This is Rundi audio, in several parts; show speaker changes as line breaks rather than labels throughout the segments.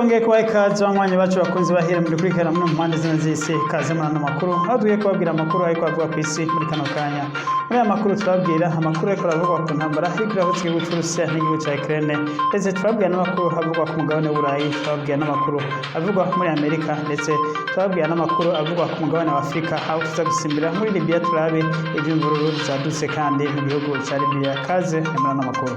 Twongeye kubaha ikaze banywanyi bacu bakunzi bahera muri kurikira mu mpande zino z'isi ikaze muri ano makuru aho tugiye kubabwira amakuru ariko avuga ku isi muri kano kanya. Muri aya makuru turababwira amakuru ariko aravugwa ku ntambara iriko irahuza igihugu c'Uburusiya n'igihugu ca Ukraine, ndetse turababwira n'amakuru avugwa ku mugabane w'Uburayi, turababwira n'amakuru avugwa muri Amerika, ndetse turababwira n'amakuru avugwa ku mugabane wa Afrika, aho tuza gusimbira muri Libya turabe ivy'imvururu zadutse kandi mu gihugu ca Libya. Kaze muri ano makuru.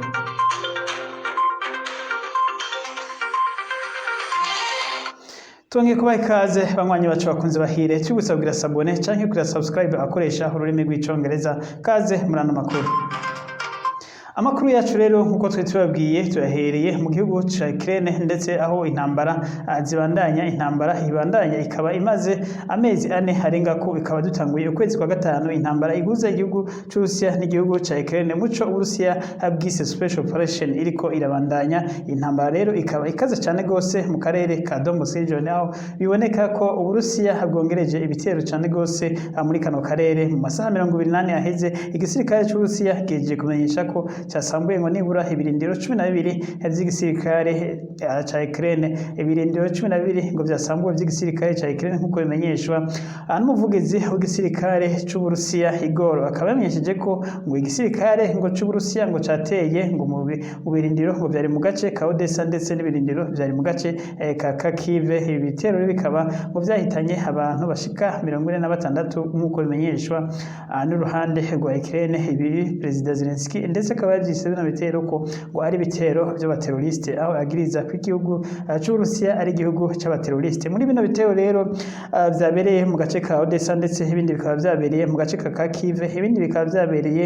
Twongeye kubaha ikaze banywanyi bacu bakunze bahire, tubibutsa kugira sabone canke kugira subscribe akoresha ururimi rw'icongereza. Kaze muri ano makuru. Amakuru yacu rero nkuko twe tubabwiye turahereye mu gihugu ca Ukraine, ndetse aho intambara ibandanya ikaba imaze amezi 4 harenga ko ikaba dutanguye ukwezi kwa gatanu intambara iguza igihugu c'Uburusiya n'igihugu ca Ukraine. Muco Uburusiya habwise special operation iriko irabandanya. Intambara rero ikaba ikaze cyane gose mu karere ka Donbas region, aho biboneka ko Uburusiya habwongereje ibitero cyane gose muri kano karere. Mu masaha 28 aheze igisirikare c'Uburusiya kigiye kumenyesha ko cyasambuye ngo nibura ibirindiro 12 vy'igisirikare ca Ukraine. Ibirindiro 12 ngo vyasambuwe vy'igisirikare ca Ukraine nkuko bimenyeshwa n'umuvugizi w'igisirikare c'Uburusiya Igor. Akaba yamenyesheje ko ngo igisirikare ngo c'Uburusiya ngo cateye ngo mu birindiro ngo vyari mu gace ka Odessa, ndetse n'ibirindiro vyari mu gace ka Kharkiv. Ibi bitero bikaba ngo vyahitanye abantu bashika 46 nkuko bimenyeshwa n'uruhande rwa Ukraine. Ibi President Zelensky ndetse akaba yavyise bino bitero ko ngo ari bitero vy'abateroriste, aho agiriza ko igihugu c'Uburusiya ari igihugu c'abateroriste. Muri bino bitero rero vyabereye mu gace ka Odessa, ndetse ibindi bikaba vyabereye mu gace ka Kharkiv, ibindi bikaba vyabereye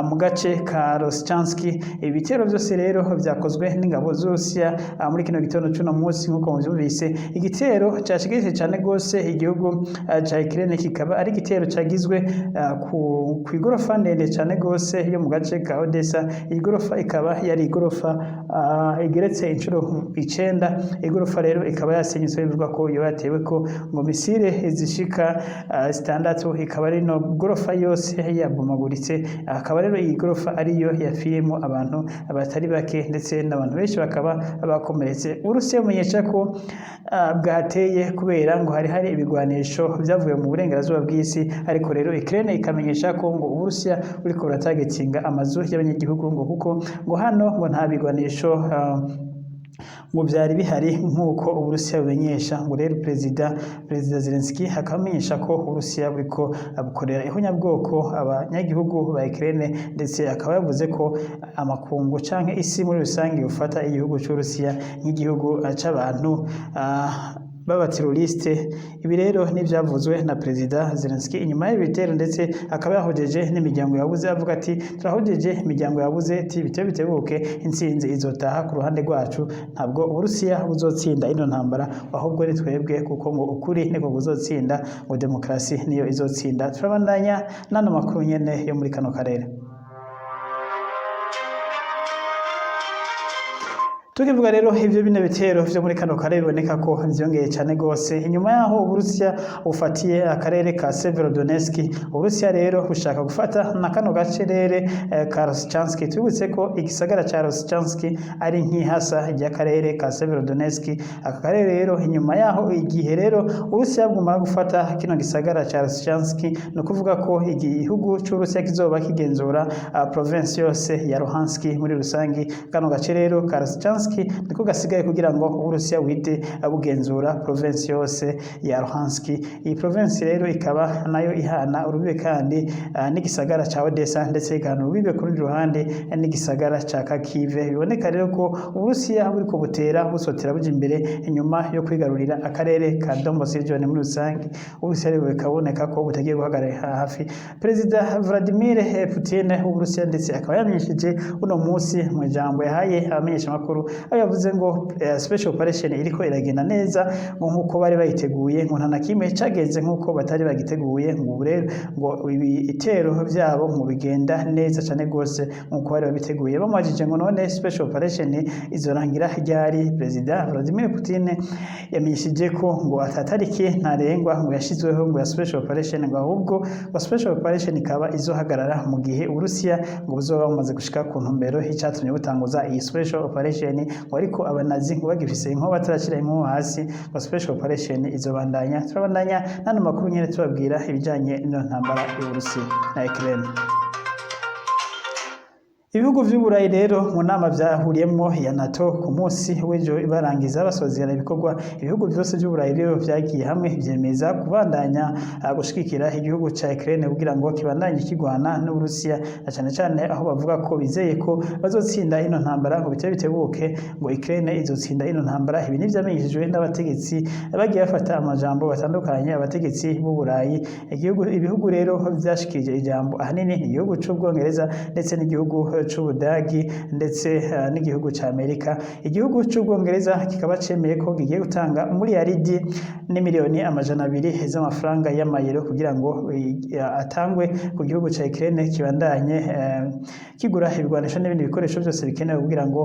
mu gace ka Lysychansk. Ibi bitero vyose rero vyakozwe n'ingabo z'Uburusiya muri kino gitondo c'uno munsi. Nkuko muvyumvise, igitero cashigishije cane gose igihugu ca Ukraine, kikaba ari igitero cagizwe ku igorofa ndende cane gose yo mu gace ka Odessa. Iyi gorofa ikaba yari igorofa igeretse inshuro 9. Igorofa rero ikaba yasenyutse, bivuga ko yo yatewe ko ngo misile zishika 6. Ikaba ari no gorofa yose yabomaguritse. Akaba rero iyi gorofa ariyo yafiyemo abantu abatari bake, ndetse n'abantu benshi bakaba bakomeretse. Uburusiya bumenyesha ko bwateye kubera ngo hari ibigwanisho vyavuye mu burengerazuba bw'isi, ariko rero Ukraine ikamenyesha ko ngo Uburusiya buriko buratagetinga amazu y'abanyagihugu, ngo kuko ngo hano ngo nta bigwanisho ngo byari bihari nkuko Uburusiya bumenyesha. Ngo rero President Zelensky akamenyesha ko Uburusiya buriko abukorera ihunyabwoko abanyagihugu ba Ukraine, ndetse akaba yavuze ko amakungu canke isi muri rusange ufata igihugu c'Uburusiya nk'igihugu c'abantu b'abateroriste. Ibi rero n'ivyavuzwe na President Zelensky inyuma y'ibitero, ndetse akaba yahojeje n'imiryango yabuze, avuga ati turahojeje imiryango yabuze, ati bityo bitebuke intsinzi izotaha ku ruhande rwacu. Ntabwo Uburusiya buzotsinda ino ntambara, ahubwo ni twebwe, kuko ngo ukuri niko buzotsinda, ngo demokrasi niyo izotsinda. Turabandanya n'ano makuru nyene yo muri kano karere. Tukivuga rero ivyo bine bitero vyo muri kano karere biboneka ko vyongeye cyane gose inyuma yaho Uburusiya ufatiye akarere ka Severodonetsk. Uburusiya rero bushaka gufata na kano gacerere ka Lysychansk. Tubutse ko igisagara ca Lysychansk ari nk'ihasa ry'akarere ka Severodonetsk. Aka karere rero inyuma yaho igihe rero Uburusiya bwumara gufata kino gisagara ca Lysychansk, no kuvuga ko igihugu c'Uburusiya kizoba kigenzura province yose ya Luhansk muri rusangi. Kano gace rero ka Lysychansk niko gasigaye kugira ngo Uburusiya wite abugenzura province yose ya Luhansk. Iyi province rero ikaba nayo ihana urubibe kandi n'igisagara ca Odessa, ndetse igana urubibe ku rundi ruhande n'igisagara ca Kharkiv. Biboneka rero ko Uburusiya buriko butera busotera buja imbere inyuma yo kwigarurira akarere ka Donbas region muri rusange. Uburusiya rero bikaboneka ko butagiye guhagarara hafi President Vladimir Putin w'Uburusiya, ndetse akaba yamenyesheje uno munsi mu ijambo yahaye abamenyesha makuru, aho yavuze ngo special operation iriko iragenda neza ngo nkuko bari bayiteguye, ngo nta na kimwe cagenze nkuko batari bagiteguye. Ngo rero ngo ibitero vyabo mu bigenda neza cyane gose nkuko bari babiteguye. Bamwajije ngo none special operation izorangira ryari, President Vladimir Putin yamenyesheje ko ngo atatariki ntarengwa ngo yashizweho ngo ya special operation, ngo ahubwo ngo special operation ikaba izohagarara mu gihe Uburusiya ngo buzoba bumaze gushika ku ntumbero y'icyatumye butanguza iyi special operation. ngo ariko abanazi ngo bagifise inko batarashira inko hasi ngo special operation izobandanya turabandanya nano makuru nyene tubabwira ibijanye n'ino ntambara y'Uburusiya na Ukraine. Ibihugu vy'Uburayi rero mu nama vyahuriyemwo ya NATO ku munsi w'ejo barangiza basozera ibikorwa ibihugu vyose vy'Uburayi rero vyagiye hamwe vyemeza kubandanya gushigikira igihugu ca Ukraine kugira ngo kibandanye kigwana n'Uburusiya na cane cane aho bavuga ko bizeye ko bazotsinda ino ntambara ngo bitebuke ngo Ukraine izotsinda ino ntambara. Ibi ni vyamenyeshejwe n'abategetsi bagiye bafata amajambo batandukanye abategetsi b'Uburayi. Ibihugu rero vyashikije ijambo ahanini igihugu c'Ubwongereza ndetse n'igihugu c'Ubudagi ndetse n'igihugu ca Amerika. Igihugu c'Ubwongereza kikaba cemeye ko gigiye gutanga miliyaridi n'imiliyoni 200 z'amafaranga y'amayero kugira ngo atangwe ku gihugu ca Ukraine kibandanye kigura ibigwanisho n'ibindi bikoresho byose bikenewe kugira ngo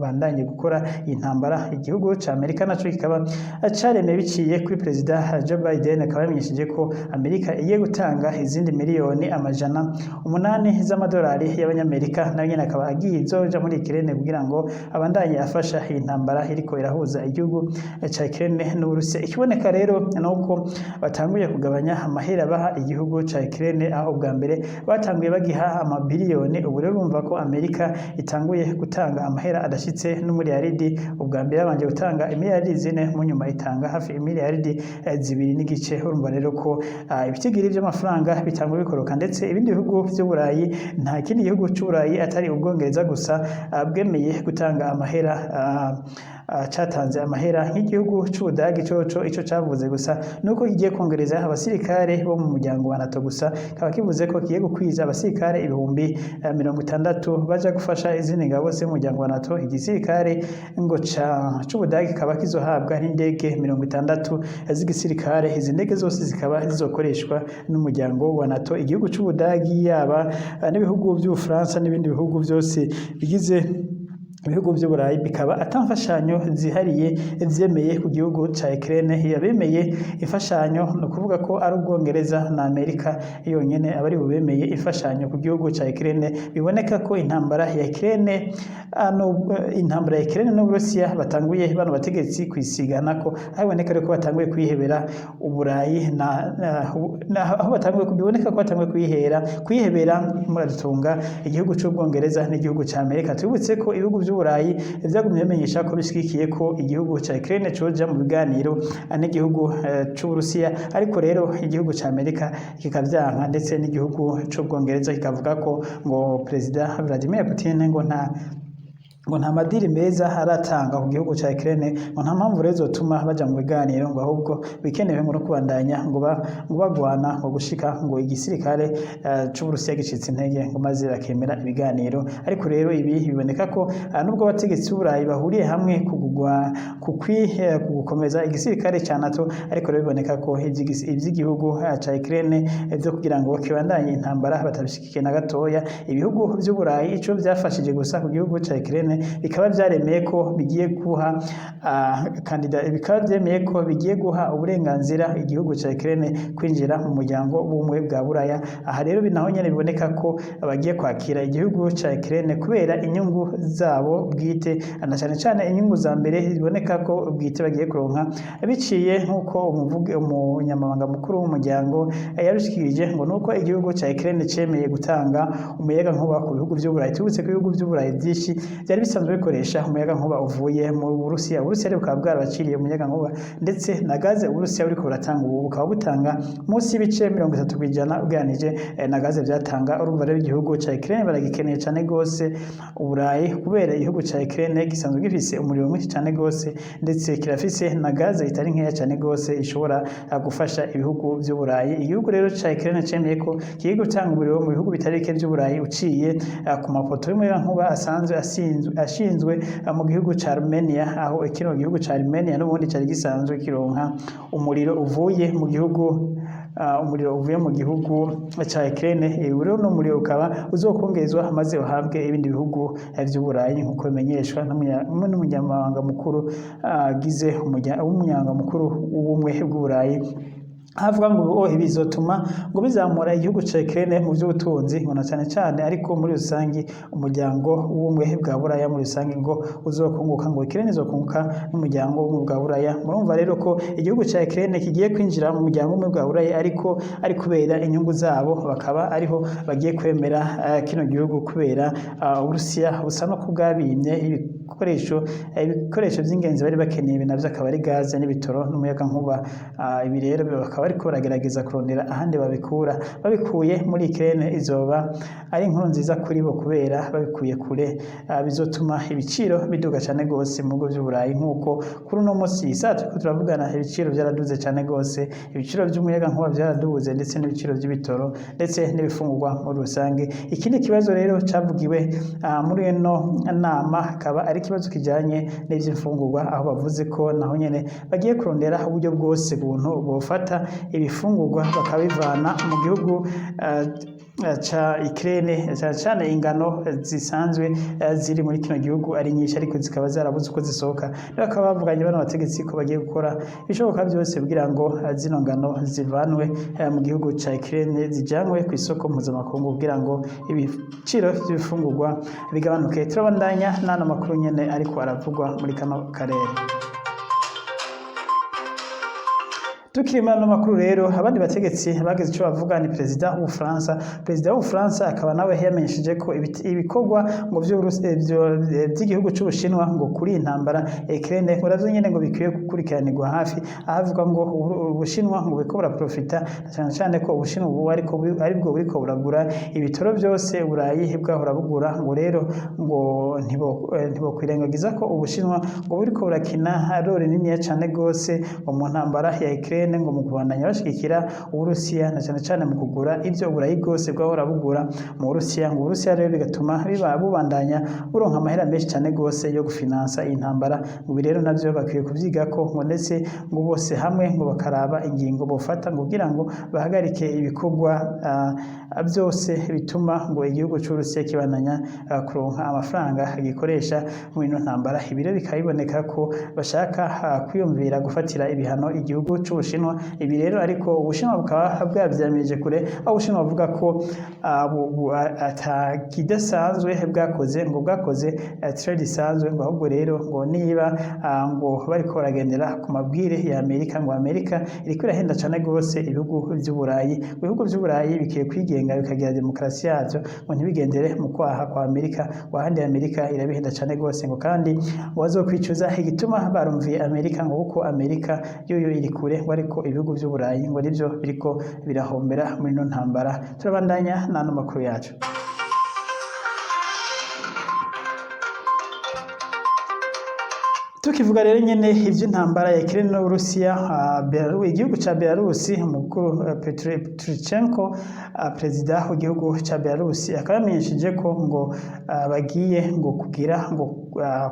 bandanye gukora intambara. Igihugu ca Amerika naco kikaba caremeye biciye kuri President Joe Biden akaba yamenyesheje ko Amerika igiye gutanga izindi miliyoni 800 z'amadolari y'abanyamerika nayo nyene akaba agiye izoja muri Ukraine kugira ngo abandanye afasha iyi ntambara iriko irahuza igihugu ca Ukraine n'Uburusiya. Ikiboneka rero nuko batanguye kugabanya amahera baha igihugu ca Ukraine aho bwa mbere batanguye bagiha amabiliyoni. Ubu rero urumva ko Amerika itanguye gutanga amahera adashitse n'umiliyaridi. Ubwa mbere babanje gutanga imiliyaridi 4 mu nyuma itanga hafi imiliyaridi 2.5. Urumva rero ko ibitigiri vy'amafaranga bitanguye bikoroka ndetse ibindi bihugu vy'Uburayi nta kindi gihugu c'Uburayi atari Ubwongereza gusa bwemeye gutanga amahera catanze amahera. Nk'igihugu c'Ubudagi coco ico cavuze gusa nuko kigiye kongereza abasirikare bo mu muryango wa NATO gusa kaba kivuze ko kigiye gukwiza abasirikare 60,000 baja gufasha izindi ngabo zo mu muryango wa NATO. Igisirikare ngo c'Ubudagi kaba kizohabwa n'indege 60 z'igisirikare. Izi ndege zose zikaba zizokoreshwa n'umuryango wa NATO. Igihugu c'Ubudagi yaba n'ibihugu by'Ubufaransa n'ibindi bihugu byose bigize ibihugu by'Uburayi bikaba atamfashanyo zihariye vyemeye ku gihugu ca Ukraine. Yabemeye imfashanyo no kuvuga ko ari Ubwongereza na Amerika yonyene abari bubemeye imfashanyo ku gihugu ca Ukraine. Biboneka ko intambara ya Ukraine n'Uburusiya batanguye bano bategetsi kwisigana ko haboneka ko batanguye kwihebera Uburayi aho batanguye kubiboneka ko batanguye kwihebera muradutunga igihugu c'Ubwongereza n'igihugu ca Amerika. Tubutse ko ibihugu Uburayi vyagumye bimenyesha ko bishigikiye ko igihugu ca Ukraine coja mu biganiro n'igihugu c'Uburusiya, ariko rero igihugu ca Amerika kikavyanka ndetse n'igihugu c'Ubwongereza kikavuga ko ngo President Vladimir Putin ngo nta madiri meza aratanga ku gihugu ca Ukraine, ngo nta mpamvu rero zotuma baja mu biganiro, ngo ahubwo bikenewe ngo no kubandanya ngo bagwana ngo gushika ngo igisirikare c'Uburusiya gicitse intege ngo maze bakemera ibiganiro. Ariko rero ibi biboneka ko nubwo abategetsi b'Uburayi bahuriye hamwe kugukomeza igisirikare ca NATO, ariko rero biboneka ko ivy'igihugu ca Ukraine vyo kugira ngo kibandanye intambara batabishikiye na gatoya. Ibihugu vy'Uburayi ico vyafashije gusa ku gihugu ca Ukraine bikaba vyaremeye ko bigiye guha bigiye guha uburenganzira igihugu ca Ukraine kwinjira mu muryango w'ubumwe bwa Buraya. Aha rero binaho nyene biboneka ko bagiye kwakira igihugu ca Ukraine kubera inyungu zabo bwite, na cane cane inyungu za mbere biboneka ko bwite bagiye kuronka biciye nk'uko umunyamabanga mukuru w'umuryango yabishikirije, ngo nuko igihugu ca Ukraine cemeye gutanga umuyaga nkuba ku bihugu vy'Uburayi. Tubutse ko ibihugu vy'Uburayi vyinshi byari bisanzwe bikoresha umuyaga nkuba uvuye mu Burusiya. Uburusiya rero bukaba bwarabaciriye umuyaga nkuba ndetse na gaze Uburusiya buriko buratanga ubu bukaba butanga munsi y'ibice 30% ugereranije na gaze vyatanga. Urumva rero igihugu ca Ukraine baragikeneye cane gose Uburayi, kubera igihugu ca Ukraine gisanzwe gifise umuriro mwinshi cane gose ndetse kirafise na gaze itari nkeya cane gose ishobora gufasha ibihugu vy'Uburayi. Igihugu rero ca Ukraine cemeye ko kigiye gutanga umuriro mu bihugu bitari bike vy'Uburayi uciye ku mapoto y'umuyaga nkuba asanzwe ashinzwe mu gihugu ca Armenia, aho kino gihugu ca Armenia n'ubundi cari gisanzwe kironka umuriro uvuye mu gihugu ca Ukraine. Rero no muriro ukaba uzokongerezwa maze uhabwe ibindi bihugu vy'Uburayi nk'uko bimenyeshwa n'umunyamabanga mukuru w'ubumwe bw'Uburayi havuga ngo bizotuma ngo bizamura igihugu ca Ukraine mu by'ubutunzi ngo na cyane ariko muri rusangi umuryango w'ubumwe bwa Buraya muri rusangi ngo uzokunguka ngo Ukraine izokunguka n'umuryango w'ubumwe bwa Buraya. Murumva rero ko igihugu ca Ukraine kigiye kwinjira mu muryango w'ubumwe bwa Buraya ariko ari kubera inyungu zabo, bakaba ariho bagiye kwemera kino gihugu kubera Uburusiya busa no kubwabimye ibikoresho by'ingenzi bari bakeneye navyo akaba ari gaze n'ibitoro n'umuyaga nkuba. Ibi rero bakaba ariko baragerageza kurondera ahandi babikuye muri Ukraine izoba ari inkuru nziza kuri bo kubera babikuye kure bizotuma ibiciro biduga cyane gose mu bihugu by'Uburayi nk'uko kuri uno munsi turiko turavugana ibiciro byaraduze cyane gose, ibiciro by'umuyaga nkuba byaraduze ndetse n'ibiciro by'ibitoro ndetse n'ibifungurwa muri rusange. Ikindi kibazo rero cavugiwe muri ino nama akaba ari ikibazo kijanye n'ivy'imfungurwa, aho bavuze ko naho nyene bagiye kurondera uburyo bwose buntu bofata ibifungurwa bakabivana mu gihugu ca Ukraine cyane ingano zisanzwe ziri muri kino gihugu ari nyinshi ariko zikaba zarabuze uko zisohoka. Bakaba bavuganye bano bategetsi ko bagiye gukora ibishoboka byose kugira ngo zino ngano zivanwe mu gihugu ca Ukraine zijanwe ku isoko mpuzamakungu kugira ngo ibiciro by'ibifungurwa bigabanuke. Turabandanya n'ano makuru nyene ariko aravugwa muri kano karere. Tukirima no makuru rero abandi bategetsi bageze ico bavuga ni perezida w'Ubufaransa akaba nawe yamenyesheje ko ibikorwa ngo by'igihugu c'Ubushinwa ngo kuri intambara Ukraine muravyo nyene ngo bikwiye gukurikiranirwa hafi, ahavuga ngo Ubushinwa ngo buriko buraprofita cyane ko Ubushinwa ubu aribwo buriko buragura ibitoro byose Burayi bwahora bugura. Ngo rero ngo ntibokwirengagiza ko Ubushinwa ngo buriko burakina role niniya cane gose mu ntambara ya Ukraine ngo mu kubandanya bashigikira Uburusiya na cyane mu kugura ivyo Burayi bwose bwahora bugura mu Burusiya. Ngo Uburusiya rero bigatuma bubandanya buronka amahera menshi cyane gose yo gufinansa intambara. Ngo rero navyo bakwiye kuvyigako ngo ndetse ngo bose hamwe ngo bakaraba ingingo bofata ngo kugira ngo bahagarike ibikorwa byose bituma ngo igihugu c'Uburusiya kibandanya kuronka amafaranga gikoresha mu ino ntambara. Ibi rero bikabiboneka ko bashaka kwiyumvira gufatira ibihano igihugu c'Ubushinwa. Ibi rero ariko Ubushinwa bukaba bwavyamirije kure, aho Ubushinwa buvuga ko atakidasanzwe bwakoze trade isanzwe, ngo ahubwo rero ngo niba ngo bariko baragendera ku mabwire ya Amerika, ngo Amerika iriko irahenda cane gose ibihugu by'Uburayi. Ibihugu by'Uburayi bikiye kwigenga bikagira demokarasi yavyo, ngo ntibigendere mu kwaha kwa Amerika, wahandi Amerika irabihenda cane gose. Ngo kandi ngo bazokwicuza igituma barumviye Amerika, ngo kuko Amerika yoyo iri kure, ngo ariko ibihugu by'Uburayi ngo nivyo biriko birahombera muri no ntambara. Turabandanya n'ano makuru yacu. Tukivuga rero nyene ivy'intambara ya Ukraine n'Uburusiya, igihugu ca Belarus umukuru Petruchenko perezida w'igihugu ca Belarus akaba yamenyesheje ko ngo bagiye ngo kugira ngo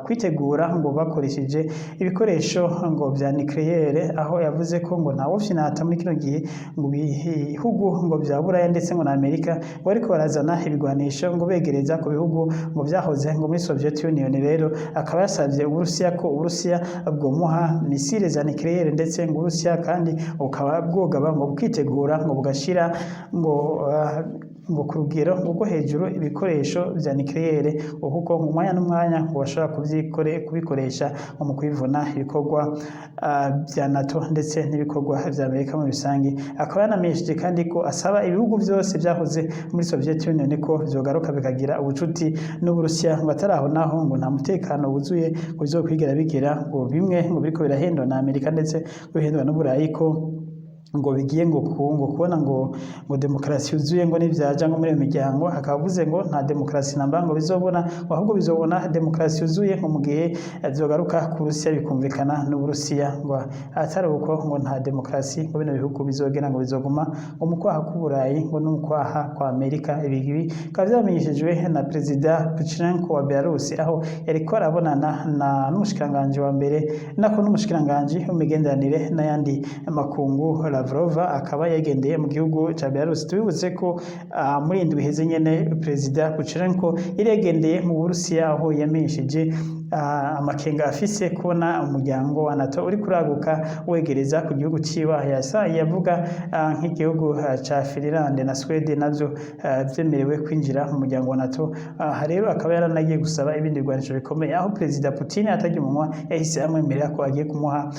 kwitegura ngo bakoresheje ibikoresho ngo vya nucleaire, aho yavuze ko ngo ntawo finata muri kino gihe ngo bihugu ngo vya Buraya ndetse ngo na Amerika ngo ariko barazana ibigwanisho ngo begereza ku bihugu ngo vyahoze ngo muri Soviet Union. Rero akaba yasavye Uburusiya ko Uburusiya bwomuha misile za nucleaire ndetse ngo Uburusiya kandi bukaba bwogaba ngo bwitegura ngo bugashira ngo ku rugero rwo hejuru ibikoresho vya nucleaire, kuko mu mwanya n'umwanya ngo bashobora kubikoresha mu kwivuna ibikorwa vya NATO ndetse n'ibikorwa vya Amerika muri rusange. Akaba yanamenyesheje kandi ko asaba ibihugu byose vyahoze muri Soviet Union ko vyogaruka bikagira ubucuti n'Uburusiya, ngo ataraho naho ngo nta mutekano wuzuye ngo bizokwigera bigera, ngo bimwe ngo biriko birahendwa na Amerika ndetse bihendwa n'Uburayi ko ngo bigiye ngo kubona ngo demokarasi yuzuye ngo nivyaja ngo muri iyo miryango. Akavuze ngo nta demokarasi namba ngo bizobona, ahubwo bizobona demokarasi yuzuye ngo mu gihe vyogaruka ku Burusiya bikumvikana n'Uburusiya, ngo atari uko ngo nta demokarasi ngo bino bihugu bizogena ngo bizoguma ngo mu kwaha k'Uburayi ngo no mu kwaha kwa Amerika. Ibi bikaba vyamenyeshejwe na perezida Petruchenko wa Belarus, aho yariko arabonana n'umushikiranganji wa mbere nako n'umushikiranganji w'imigenderanire n'ayandi makungu Lavrov akaba yagendeye mu gihugu ca Belarus. Tubibutse ko muri indwi heze nyene perezida Petruchenko yagendeye mu Burusiya, aho yamenyesheje amakenga afise kubona umuryango wa NATO uri kuraguka wegereza ku gihugu ciwe yavuga nk'igihugu ca Finland na Sweden navyo vyemerewe kwinjira mu muryango wa NATO. Rero akaba yaranagiye gusaba ibindi bigwanisho bikomeye, aho Perezida Putin atarya umunwa yahise amwemerera ko agiye kumuha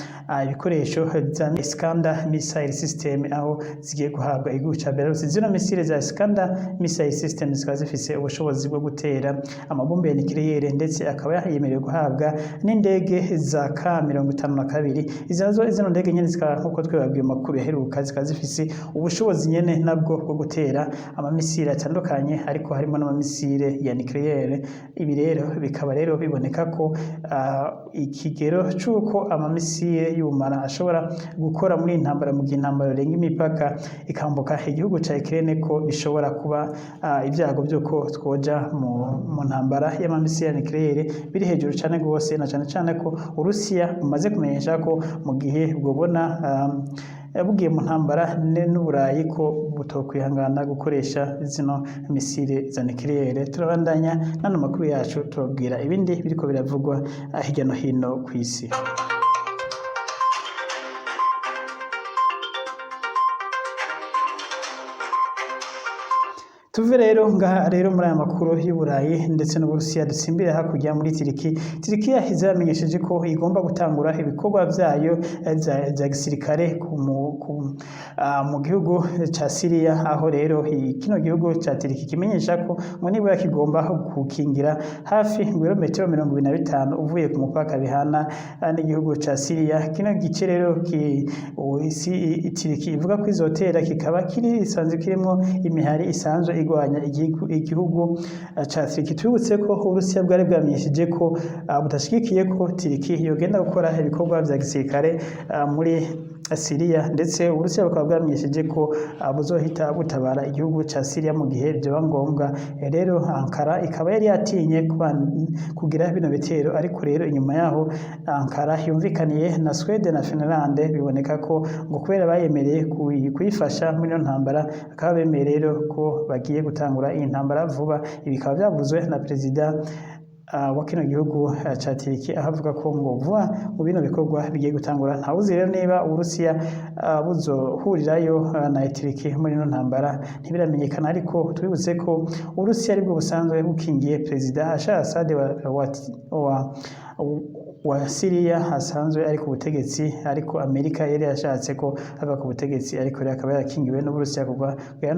ibikoresho vya Iskander missile system, aho zigiye guhabwa igihugu ca Belarus. Zino misile za Iskander missile system zikaba zifise ubushobozi bwo gutera amabombe ya nucleaire, ndetse akaba yemerewe guhabwa n'indege za K-52. Zino ndege nyene zikaba nkuko twebabwiye makuru yaheruka zikaba zifise ubushobozi nyene nabwo bwo gutera amamisile atandukanye, ariko harimo n'amamisile ya nucleaire. Ibi rero bikaba rero biboneka ko ikigero c'uko amamisile y'ubumara ashobora gukora muri intambara mu gihe intambara irenga imipaka ikambuka igihugu ca Ukraine, ko bishobora kuba ibyago by'uko twoja mu ntambara y'amamisile ya nucleaire biri hejuru cyane gose, na cyane ko Urusiya bumaze kumenyesha ko mu gihe bwobona bugiye mu ntambara n'Uburayi ko butokwihangana gukoresha zino misile za nucleaire. Turabandanya nano makuru yacu tubabwira ibindi biriko biravugwa hirya no hino ku isi. Tuve rero ngaha rero muri aya makuru y'Uburayi ndetse n'Uburusiya, dusimbire hakurya muri Turikiya izamenyesheje ko igomba gutangura ibikorwa vyayo vya gisirikare mu gihugu ca Syria, aho rero kino gihugu ca Turikiya kimenyesha ko ngo nibura kigomba gukingira hafi ibirometero 25 uvuye ku mupaka bihana n'igihugu ca Syria. Kino gice rero Turikiya ivuga ko izotera kikaba isanzwe kirimo imihari isanzwe igwanya igihugu ca Turikiya. Tubutse ko Uburusiya bwari bwamenyesheje ko budashigikiye ko Turikiya yogenda gukora ibikorwa vya gisirikare muri Syria, ndetse Uburusiya bukaba bwamenyesheje ko buzohita butabara igihugu ca Syria mu gihe vyoba ngombwa. Rero Ankara ikaba yari yatinye kugira bino bitero, ariko rero inyuma yaho Ankara yumvikaniye na Sweden na Finland. Biboneka ko ngo kubera bayemereye kuyifasha muri no ntambara, akaba bemereye rero ko bagiye gutangura iyi ntambara vuba. Ibikaba byavuzwe na Perezida wa kino gihugu ca Turikiya, ahavuga ko ngo vuba mu bino bikorwa bigiye gutangura. Ntawuzi rero niba Uburusiya buzohurirayo na Turikiya muri no ntambara, ntibiramenyekana, ariko tubibutse ko Uburusiya aribwo busanzwe bukingiye Perezida Bashar al-Assad wa Syria asanzwe ari ku butegetsi, ariko Amerika yari yashatse ko ava ku butegetsi, ariko rero akaba yarakingiwe n'Uburusiya kuva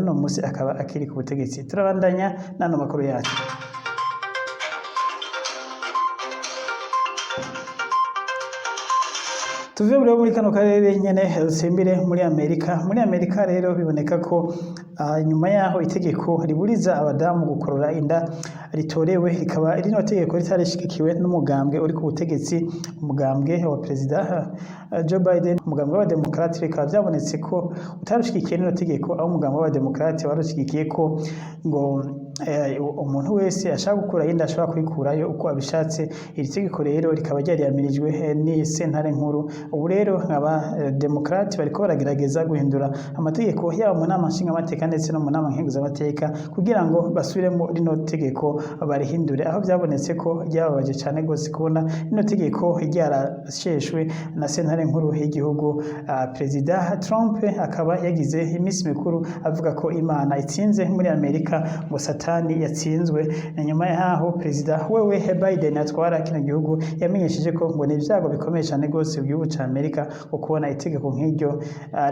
no munsi akaba akiri ku butegetsi. Turabandanya nano makuru yacu. Tuve muri kano karere nyene dusimbire muri Amerika. Muri Amerika rero biboneka ko nyuma yaho itegeko riburiza abadamu gukorora inda ritorewe, rikaba rino tegeko ritarishigikiwe n'umugambwe uri ku butegetsi, umugambwe wa Perezida Joe Biden, umugambwe w'abademokrate. Rikaba byabonetse ko utarushigikiye rino tegeko, aho umugambwe w'abademokrate warushigikiye ko ngo umuntu wese ashaka gukura inda ashobora kuyikurayo uko abishatse. Iri tegeko rero rikaba ryariyamirijwe ni sentare nkuru. Ubu rero aba demokrate bariko baragerageza guhindura amategeko yabo mu nama nshingamateka ndetse no mu nama nkenguzamateka kugira ngo basubiremo rino tegeko barihindure, aho byabonetse ko ryababaje cyane gose kubona rino tegeko ryarasheshwe na sentare nkuru y'igihugu. Perezida Trump akaba yagize iminsi mikuru avuga ko Imana itsinze muri Amerika, ngo Satani yatsinzwe. Nyuma yaho Perezida wewe Biden atwara kino gihugu yamenyesheje ko ngo ni ibyago bikomeye cyane gose igihugu ca Amerika ukubona itegeko nk'iryo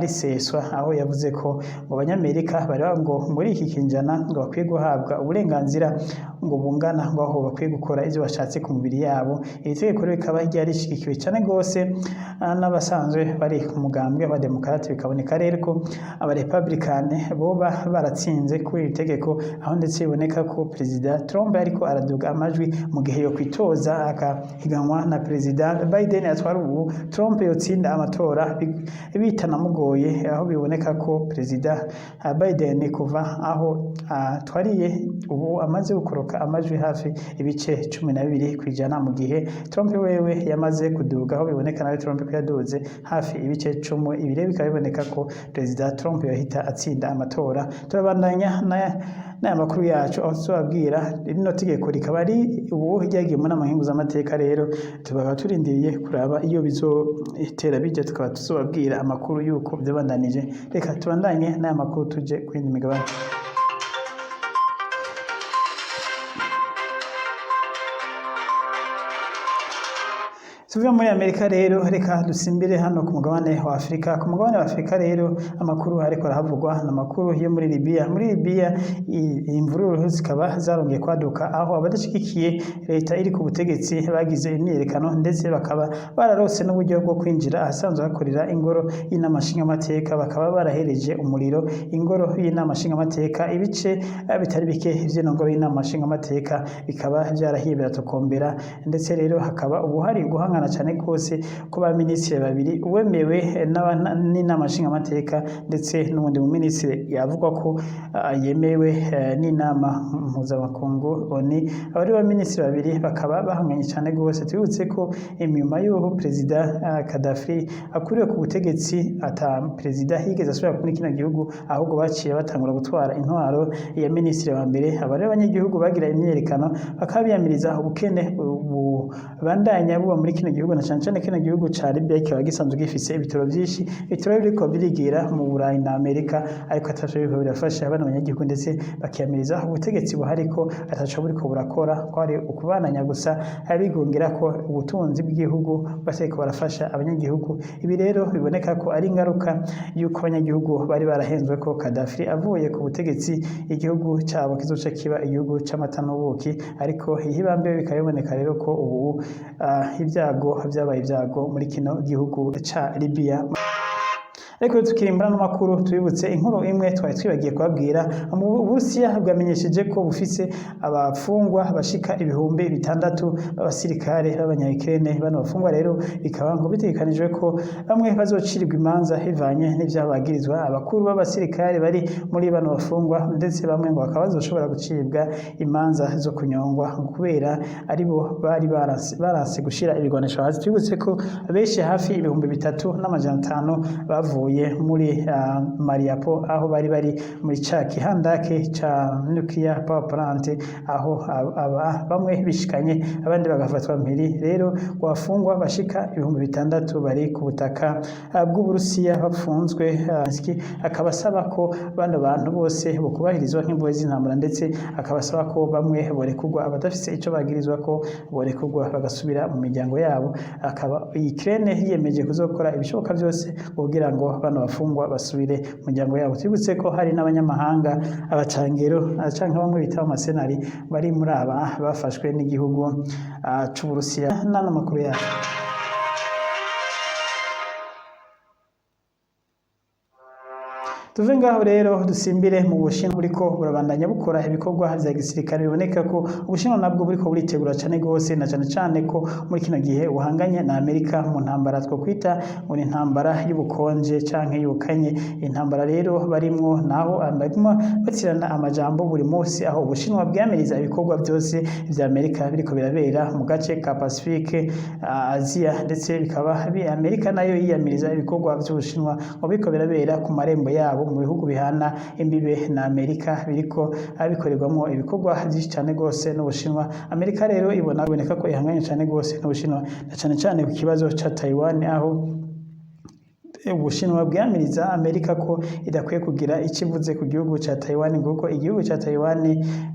riseswa, aho yavuze ko ngo abanyamerika bari ngo muri iki kinjana ngo bakwiye guhabwa uburenganzira ngo bungana, ngo aho bakwiye gukora ivyo bashatse ku mubiri yabo. Iri tegeko rero rikaba ryarishigikiwe cyane gose n'abasanzwe bari ku mugambwe w'abademokrate. Bikaboneka rero ko abarepublikane boba baratsinze kuri iri tegeko, aho ndetse biboneka ko Perezida Trump ariko araduga amajwi mu gihe yo kwitoza akahiganwa na Perezida Biden atwara ubu. Trump yotsinda amatora bitanamugoye, aho biboneka ko Perezida Biden kuva aho twariye ubu amaze gukoroka haheruka amajwi hafi ibice 12 kwijana mu gihe Trump wewe yamaze kuduga aho biboneka nawe Trump ko yaduze hafi ibice 10 ibire bikaba biboneka ko Perezida Trump yahita atsinda amatora. Turabandanya n'aya makuru yacu aho tuzababwira rino tegeko rikaba ari ubu ryagiye mu nama nkenguzamateka rero tukaba turindiriye kuraba iyo bizotera bijya tukaba tuzobabwira amakuru yuko byabandanije. Reka tubandanye n'aya makuru tuje kwindi migabane. Tuvuye muri Amerika rero reka dusimbire hano ku mugabane wa Afrika. Ku mugabane wa Afrika rero amakuru ariko arahavugwa n'amakuru yo muri Libya. Muri Libya imvururu zikaba zarongeye kwaduka aho abadashigikiye leta iri ku butegetsi bagize imyerekano ndetse bakaba bararose n'uburyo bwo kwinjira ahasanzwe hakorera ingoro y'inama nshingamateka, bakaba barahereje umuriro ingoro y'inama nshingamateka. Ibice bitari bike vy'ino ngoro y'inama nshingamateka bikaba byarahiye biratokombera, ndetse rero hakaba ubuhari guhangana cyane kose ko ba minisitiri babiri uwemewe n'inama nshingamateka ndetse n'ubundi mu minisitiri yavuga ko yemewe n'inama mpuzamakungu ONU. Abari ba minisitiri babiri bakaba bahanganye cyane gose. Tubutse ko inyuma y'uko Perezida Gaddafi akuriwe ku butegetsi ata perezida higeze asubira kuri kino gihugu, ahubwo baciye batangura gutwara intwaro ya minisitiri wa mbere. Abari abanyagihugu bagira imyerekano bakaba biyamiriza ubukene bandanya buba muri kino gihugu, na cyane cyane kino gihugu ca Libya kikaba gisanzwe gifise ibitoro byinshi, ibitoro biriko birigira mu Burayi na Amerika, ariko ataco biriko birafasha abana abanyagihugu, ndetse bakiyamiriza ubutegetsi buhari ko ataco buriko burakora, ko ari ukubandanya gusa abigungira ko ubutunzi bw'igihugu baseko barafasha abanyagihugu. Ibi rero biboneka ko ari ingaruka y'uko abanyagihugu bari barahenzwe ko Gaddafi avuye ku butegetsi igihugu cabo kizoca kiba igihugu c'amata n'ubuki, ariko ihibambe bikaba biboneka rero ko ubu ibyago byabaye ibyago muri kino gihugu ca Libya. Ariko tukirimbana n'amakuru tubibutse inkuru imwe twari twibagiye kubabwira. Mu Burusiya bwamenyesheje ko bufise abafungwa bashika 600 b'abasirikare b'abanya-Ukraine. Bano bafungwa rero bikaba ngo bitegekanijwe ko bamwe bazocirirwa imanza hivanye n'ivyabagirizwa. Abakuru b'abasirikare bari muri bano bafungwa ndetse bamwe ngo bakaba bazoshobora gucibwa imanza zo kunyongwa kubera aribo bari baranse gushira ibigwanisho hasi. Tubibutse ko benshi hafi 3500 bavuye muri Mariupol, aho bari muri ca kihandake ca nuclear power plant, aho bamwe bishikanye abandi bagafatwa mpiri. Rero wafungwa bashika 600 bari ku butaka bw'Uburusiya bafunzwe. Akabasaba ko bano bantu bose bokubahirizwa nk'imvuwe z'intambara, ndetse akabasaba ko bamwe borekurwa abadafise ico bagirizwa ko borekurwa bagasubira mu miryango yabo. Akaba Ukraine yiyemeje kuzokora ibishoboka byose kugira ngo bano bafungwa basubire mu miryango yabo. Tubutse ko hari n'abanyamahanga abacangero canke bamwe bita amasenari bari muri aba bafashwe n'igihugu c'Uburusiya. Nano makuru yacu tuve ngaho rero dusimbire mu Bushinwa buriko burabandanya bukora ibikorwa vya gisirikare. Biboneka ko Ubushinwa nabwo buriko buritegura cyane gose, na cyane cyane ko muri kino gihe uhanganye na Amerika mu ntambara two kwita muri ntambara y'ubukonje canke y'ubukanye. Intambara rero barimwo naho barimo batsirana amajambo buri munsi, aho Ubushinwa bwamiriza ibikorwa byose vya Amerika biriko birabera mu gace ka Pacifique, Asia, ndetse bikaba Amerika nayo yiyamiriza ibikorwa by'Ubushinwa ngo biriko birabera ku marembo yabo mu bihugu bihana imbibe na Amerika, biriko abikorerwamo ibikorwa byinshi cyane gose n'Ubushinwa. Amerika rero iboneka ko ihanganye cyane gose n'Ubushinwa, na cyane cyane ku kibazo ca Taiwan, aho Ubushinwa bwamiriza Amerika ko idakwiye kugira ikivuze ku gihugu ca Taiwan, kuko igihugu ca Taiwan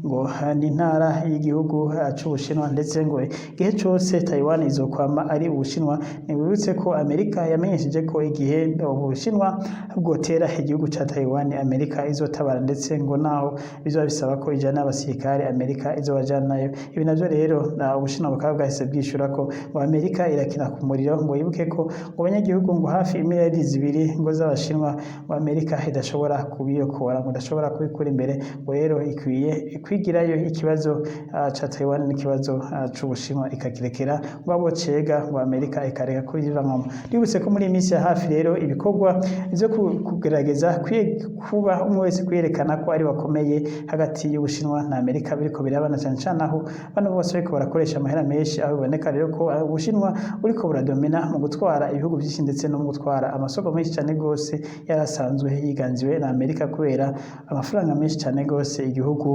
ngo ni intara y'igihugu c'Ubushinwa, ndetse ngo igihe cyose Taiwan izokwama ari Ubushinwa. Nibutse ko Amerika yamenyesheje ko igihe Ubushinwa bwotera igihugu ca Taiwan Amerika izotabara, ndetse ngo naho bizoba bisaba ko ijana abasirikare Amerika izobajanayo. Ibi navyo rero Ubushinwa bukaba bwahise bwishura ko ngo Amerika irakina ku muriro, ngo yibuke ko ngo abanyagihugu ngo hafi miliyaridi zibiri ngo z'abashinwa ngo Amerika idashobora kubiyokora ngo idashobora kubikura imbere ngo rero ikwiye kwigirayo ikibazo ca Taiwan n'ikibazo c'Ubushinwa ikakirekera ngo abo cega ngo Amerika ikareka kubivamwo. Ndibutse ko muri iminsi ya hafi rero ibikorwa byo kugerageza kuba umwe wese kwiyerekana ko ari bakomeye hagati y'Ubushinwa na Amerika biriko birabana cyane cyane aho bano bose bariko barakoresha amahera menshi, aho biboneka rero ko Ubushinwa buriko buradomina mu gutwara ibihugu byinshi ndetse no mu gutwara amasoko menshi cyane gose yarasanzwe yiganziwe na Amerika kubera amafaranga menshi cyane gose igihugu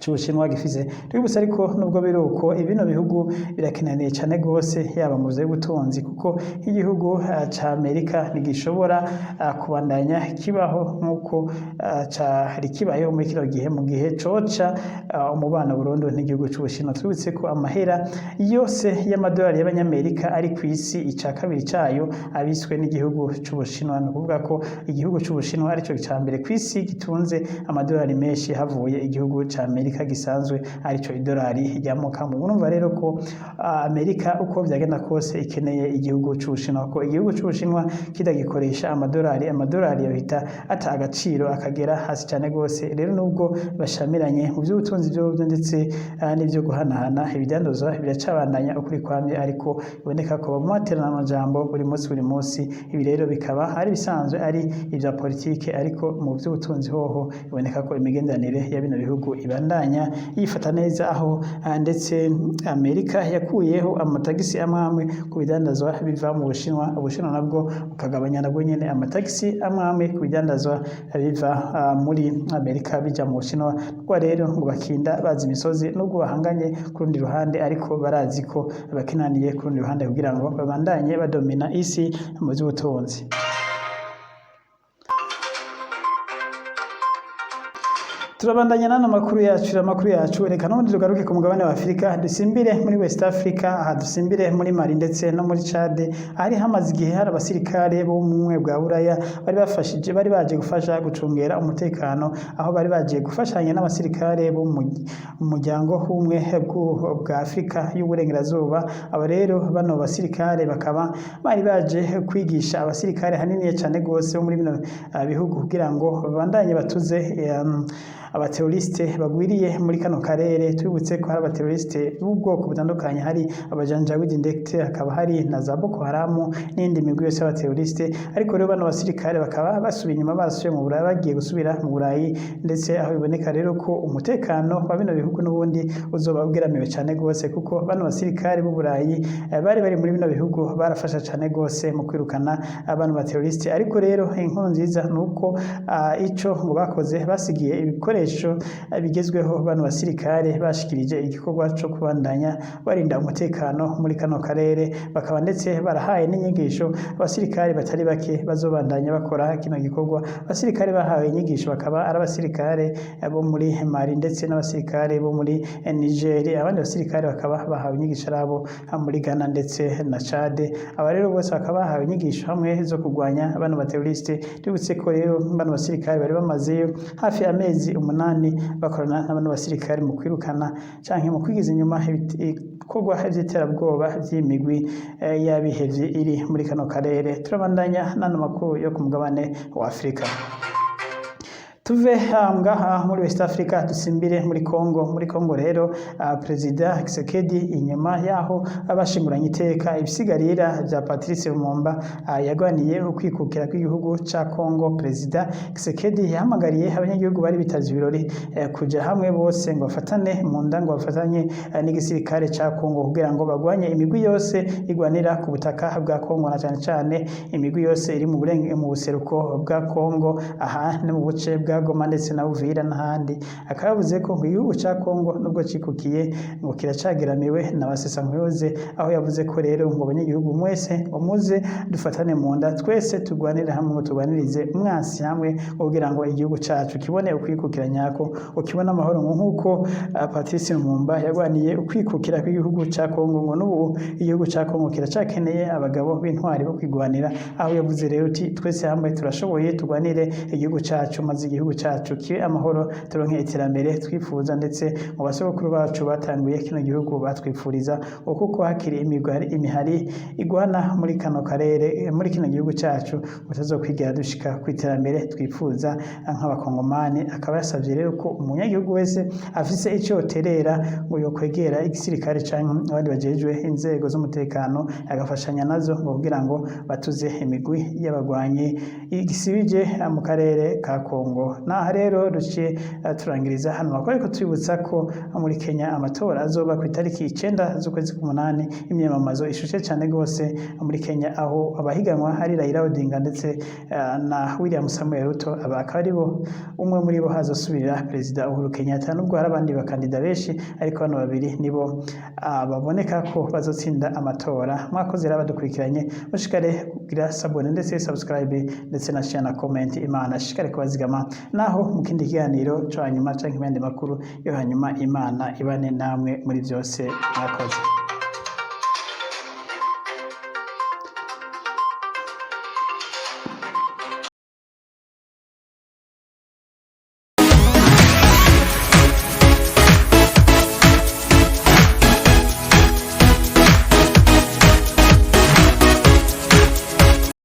c'Ubushinwa gifise. Twibutse ariko nubwo biruko ibino bihugu birakenaniye cyane gose yaba mu by'ubutunzi kuko igihugu ca Amerika ntigishobora kubandanya kibaho nkuko cari kibayeho muri kino gihe mu gihe coca umubano burundu n'igihugu c'Ubushinwa. Twibutse ko amahera yose y'amadolari y'abanyamerika ari ku isi ica kabiri cayo abiswe n'igihugu c'Ubushinwa. Ni ukuvuga ko igihugu c'Ubushinwa arico ca mbere ku isi gitunze amadolari menshi havuye igihugu ca Amerika gisanzwe arico idolari ryamuka. Murumva rero ko Amerika uko vyagenda kose ikeneye igihugu c'Ubushinwa, ko igihugu c'Ubushinwa kidagikoresha amadolari yohita ata agaciro akagera hasi cyane gose. Rero nubwo bashamiranye mu by'ubutunzi byo ndetse n'ibyo guhanahana ibidandazwa biracabandanya ukuri kwamye, ariko biboneka ko bamuterana amajambo buri munsi. Ibi rero bikaba ari bisanzwe ari ibya politike, ariko mu by'ubutunzi hoho biboneka ko imigenderanire ya bino bihugu ibandanya yifata neza, aho ndetse Amerika yakuyeho amatagisi amwe ku bidandazwa biva mu Bushinwa. Ubushinwa nabwo bukagabanya nabwo nyene amatagisi amwe ku bidandazwa biva muri Amerika bija mu Bushinwa. Kwa rero ngo bakinda bazi imisozi nubwo bahanganye ku rundi ruhande, ariko barazi ko bakinaniye ku rundi ruhande kugira ngo babandanye badomina isi mu by'ubutunzi. Turabandanya nano makuru yacu reka n'ubundi tugaruke ku mugabane wa Afrika, dusimbire muri West Africa, aha dusimbire muri Mali ndetse no muri Chad. Hari hamaze igihe hari abasirikare bo mu bumwe bwa Buraya bari baje gufasha gucungera umutekano, aho bari baje gufashanya n'abasirikare bo mu muryango w'ubumwe bwa Afrika y'uburengerazuba. Aba rero bano basirikare bakaba bari baje kwigisha abasirikare hanini cyane gose bo muri bino bihugu kugira ngo babandanye batuze abateroriste bagwiriye muri kano karere. Twibutse ko hari abateroriste b'ubwoko butandukanye, hari abajanjawidi ndetse hakaba hari na za Boko Haram n'indi migwi yose y'abateroriste. Ariko rero bano basirikare bakaba basubiye inyuma, basubiye mu Burayi, bagiye gusubira mu Burayi, ndetse aho biboneka rero ko umutekano wa bino bihugu n'ubundi uzoba ugeramiwe cyane gose, kuko bano basirikare b'u Burayi bari muri bino bihugu barafasha cyane gose mu kwirukana abantu bateroriste. Ariko rero inkuru nziza nuko ico ngo bakoze basigiye ibikoresho bigezweho. Bano basirikare bashikirije igikorwa cyo kubandanya barinda umutekano muri kano karere, bakaba ndetse barahaye n'inyigisho abasirikare batari bake bazobandanya bakora kino gikorwa. Abasirikare bahawe inyigisho bakaba ari abasirikare bo muri Mali ndetse n'abasirikare bo muri Niger. Abandi basirikare bakaba bahawe inyigisho arabo muri Ghana ndetse na Chad. Aba rero bose bakaba bahawe inyigisho hamwe zo kurwanya bano bateroriste. Tubutse ko rero bano basirikare bari bamazeyo hafi amezi 8 bakorana n'abandi basirikare mu kwirukana canke mu kwigiza inyuma ibikorwa vy'iterabwoba vy'imigwi y'abihevye iri muri kano karere. Turabandanya n'ano makuru yo ku mugabane wa Afrika. Tuve ngaha muri West Africa dusimbire muri Congo. Muri Congo rero President Tshisekedi inyuma yaho abashinguranye iteka ibisigarira bya Patrice Lumumba yagwaniye ukwikukira kw'igihugu ca Congo. President Tshisekedi yahamagariye abanyagihugu bari bitavye ibirori kuja hamwe bose ngo bafatane mu nda, ngo bafatanye n'igisirikare ca Congo kugira ngo bagwanye imigwi yose igwanira ku butaka bwa Congo, na cyane cyane imigwi yose iri mu buseruko bwa Congo, aha no mu buce bwa Goma ndetse na Uvira n'ahandi. Akavuze ko igihugu ca Congo nubwo cikukiye ngo kiracageramiwe na basesankuyoze, aho yavuze ko rero ngo abanyagihugu mwese umuze dufatane mu nda, twese tugwanire hamwe ngo tugwanirize umwansi hamwe kugira ngo igihugu cacu kibone ukwikukira nyako, ukibona amahoro nk'uko Patrice Lumumba yagwaniye ukwikukira kw'igihugu ca Congo. Ngo n'ubu igihugu ca Congo kiracakeneye abagabo b'intwari bo kwigwanira, aho yavuze rero uti twese hamwe turashoboye tugwanire igihugu cacu, maze igihugu igihugu cacu kibe amahoro turonke iterambere twifuza ndetse mu basogokuru bacu batanguye kino gihugu batwifuriza kuko hakiri imihari igwana muri kano karere muri kino gihugu cacu utazokwigera dushika ku iterambere twifuza nk'abakongomani. Akaba yasavye rero ko umunyagihugu wese afise ico yoterera ngo yokwegera igisirikare canke abandi bajejwe inzego z'umutekano agafashanya nazo ngo kugira ngo batuze imigwi y'abagwanyi igisibije mu karere ka Kongo. Naha rero duciye turangiriza hano ariko twibutsa ko muri Kenya amatora azoba ku itariki 9 z'ukwezi k'umunani. Imyamamazo ishushe cyane gose muri Kenya aho abahiganwa hari Raila Odinga ndetse na William Samuel Ruto akaba ari bo umwe muri bo hazosubirira perezida Uhuru Kenyatta, nubwo hari abandi bakandida benshi ariko bano babiri nibo baboneka ko bazotsinda amatora. Mwakoze rero badukurikiranye mushikare kugira sabone ndetse subscribe ndetse na share na comment. Imana shikare kubazigama naho mu kindi kiganiro cyo hanyuma canke ibindi makuru yo hanyuma. Imana ibane namwe muri byose. Mwakoze.